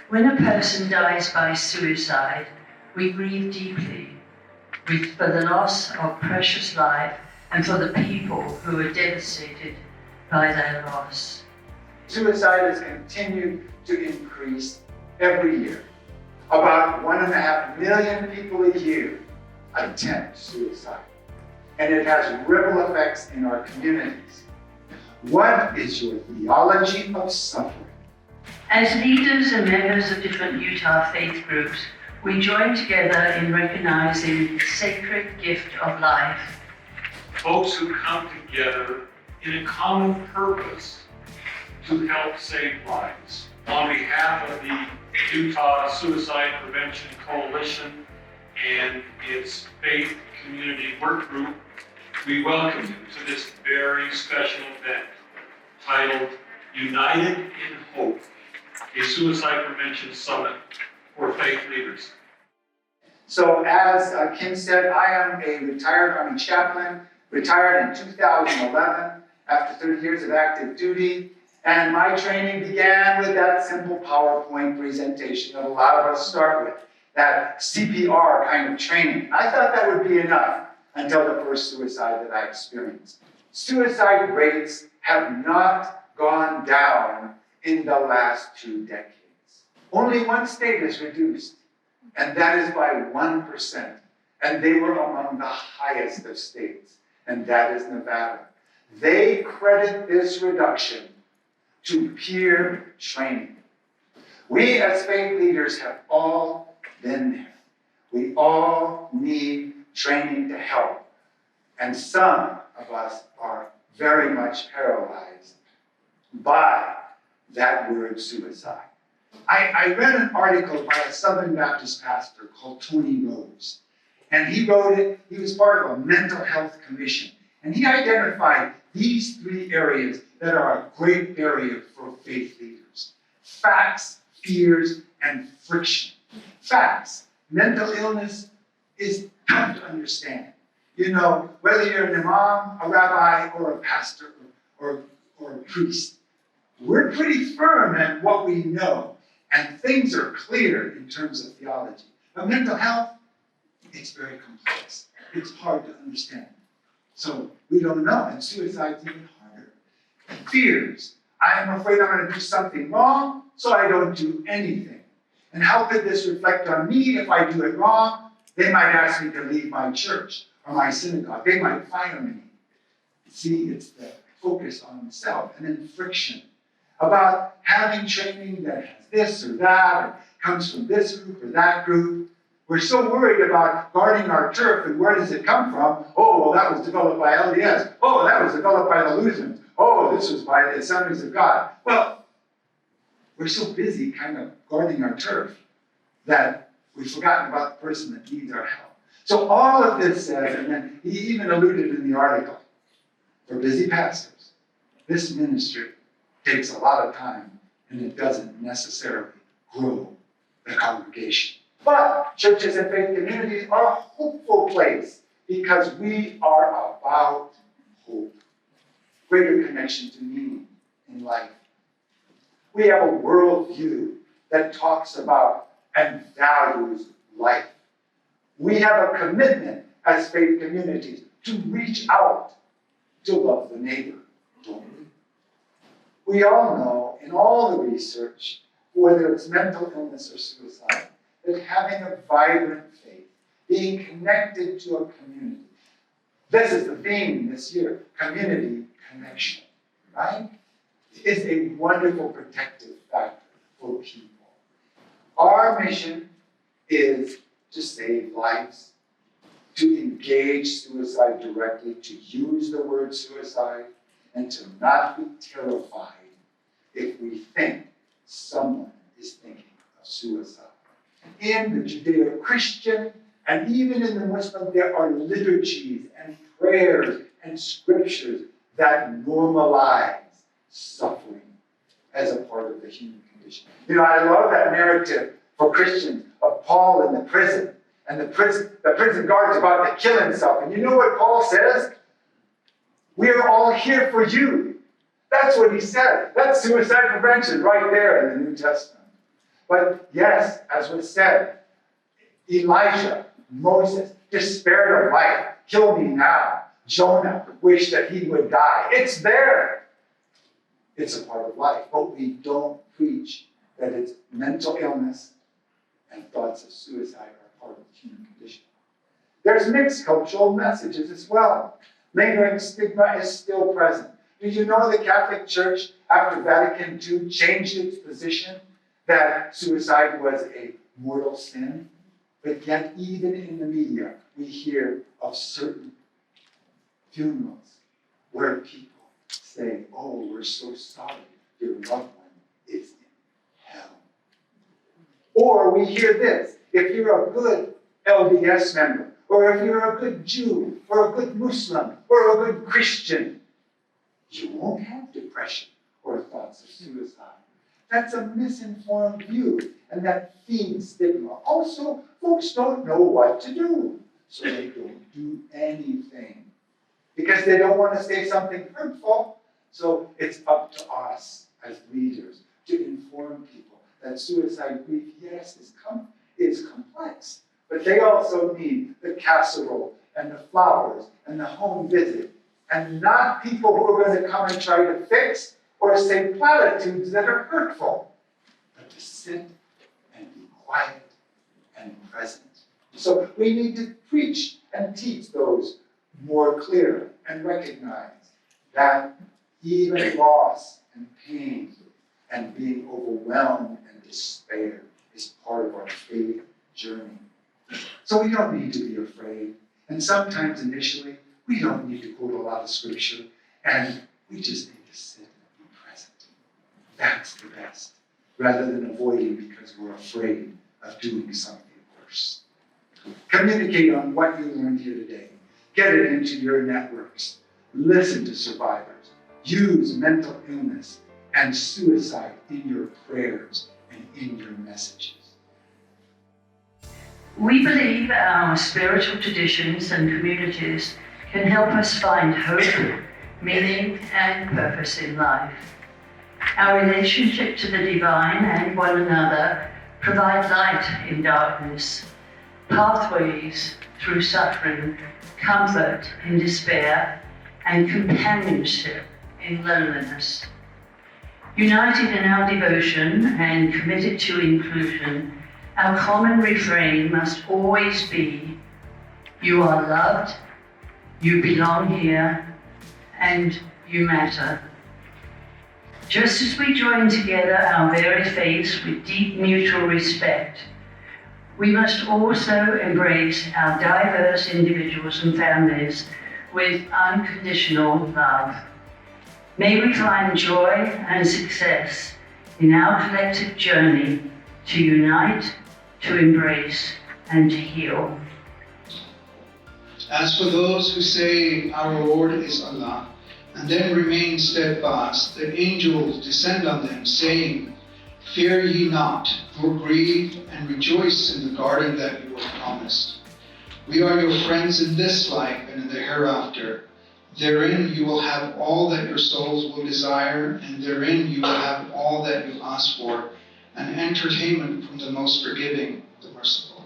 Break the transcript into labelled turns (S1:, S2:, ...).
S1: When a person dies by suicide, we grieve deeply for the loss of precious life and for the people who are devastated by their loss.
S2: Suicide has continued to increase every year. About 1.5 million people a year attempt suicide, and it has ripple effects in our communities. What is your theology of suffering?
S1: As leaders and members of different Utah faith groups, we join together in recognizing the sacred gift of life.
S3: Folks who come together in a common purpose to help save lives. On behalf of the Utah Suicide Prevention Coalition and its faith community work group, we welcome you to this very special event titled United in Hope, a Suicide Prevention Summit for Faith Leaders.
S2: So as Kim said, I am a retired Army chaplain, retired in 2011 after 30 years of active duty. And my training began with that simple PowerPoint presentation that a lot of us start with, that CPR kind of training. I thought that would be enough until the first suicide that I experienced. Suicide rates have not gone down in the last 2 decades. Only one state is reduced, and that is by 1%. And they were among the highest of states, and that is Nevada. They credit this reduction to peer training. We as faith leaders have all been there. We all need training to help. And some of us are very much paralyzed by that word suicide. I read an article by a Southern Baptist pastor called Tony Rose. And he wrote it, he was part of a mental health commission. And he identified these 3 areas that are a great barrier for faith leaders: facts, fears, and friction. Facts. Mental illness is tough to understand. You know, whether you're an imam, a rabbi, or a pastor, or a priest, we're pretty firm in what we know, and things are clear in terms of theology. But mental health, it's very complex. It's hard to understand. So we don't know, and suicide's even harder. Fears. I am afraid I'm going to do something wrong, so I don't do anything. And how could this reflect on me if I do it wrong? They might ask me to leave my church or my synagogue. They might fire me. See, it's the focus on self. And then friction. About having training that has this or that, or comes from this group or that group. We're so worried about guarding our turf, and where does it come from? Oh, well, that was developed by LDS. Oh, that was developed by the Lutherans. Oh, this was by the Assemblies of God. Well, we're so busy kind of guarding our turf that we've forgotten about the person that needs our help. So all of this says, and then he even alluded in the article, for busy pastors, this ministry takes a lot of time, and it doesn't necessarily grow the congregation. But churches and faith communities are a hopeful place because we are about hope, greater connection to meaning in life. We have a worldview that talks about and values life. We have a commitment as faith communities to reach out to love the neighbor, don't we? We all know in all the research, whether it's mental illness or suicide, that having a vibrant faith, being connected to a community, this is the theme this year, community connection, right? Is a wonderful protective factor for people. Our mission is to save lives, to engage suicide directly, to use the word suicide, and to not be terrified if we think someone is thinking of suicide. In the Judeo-Christian and even in the Muslim, there are liturgies and prayers and scriptures that normalize suffering as a part of the human condition. You know, I love that narrative for Christians of Paul in the prison, and the prison guard's about to kill himself. And you know what Paul says? We're all here for you. That's what he said. That's suicide prevention right there in the New Testament. But yes, as was said, Elijah, Moses, despaired of life. Kill me now. Jonah wished that he would die. It's there. It's a part of life. But we don't preach that it's mental illness and thoughts of suicide are part of the human condition. There's mixed cultural messages as well. Lingering stigma is still present. Did you know the Catholic Church, after Vatican II, changed its position that suicide was a mortal sin? But yet, even in the media, we hear of certain funerals where people say, oh, we're so sorry your loved one is in hell. Or we hear this, if you're a good LDS member, or if you're a good Jew, or a good Muslim, or a good Christian, you won't have depression or thoughts of suicide. That's a misinformed view, and that feeds stigma. Also, folks don't know what to do, so they don't do anything because they don't want to say something hurtful. So it's up to us as leaders to inform people that suicide grief, yes, is complex, but they also need the casserole and the flowers and the home visit, and not people who are going to come and try to fix or say platitudes that are hurtful, but to sit and be quiet and present. So we need to preach and teach those more clearly and recognize that even loss and pain and being overwhelmed and despair is part of our faith journey. So we don't need to be afraid. And sometimes initially, we don't need to quote a lot of scripture, and we just need to sit and be present. That's the best, rather than avoiding because we're afraid of doing something worse. Communicate on what you learned here today. Get it into your networks. Listen to survivors. Use mental illness and suicide in your prayers and in your messages.
S1: We believe our spiritual traditions and communities can help us find hope, meaning, and purpose in life. Our relationship to the divine and one another provide light in darkness, pathways through suffering, comfort in despair, and companionship in loneliness. United in our devotion and committed to inclusion, our common refrain must always be, you are loved, you belong here, and you matter. Just as we join together our varied faiths with deep mutual respect, we must also embrace our diverse individuals and families with unconditional love. May we find joy and success in our collective journey to unite, to embrace, and to heal.
S4: As for those who say our Lord is Allah, and then remain steadfast, the angels descend on them, saying, fear ye not, nor grieve, and rejoice in the garden that you were promised. We are your friends in this life and in the hereafter. Therein you will have all that your souls will desire, and therein you will have all that you ask for, an entertainment from the most forgiving, the merciful.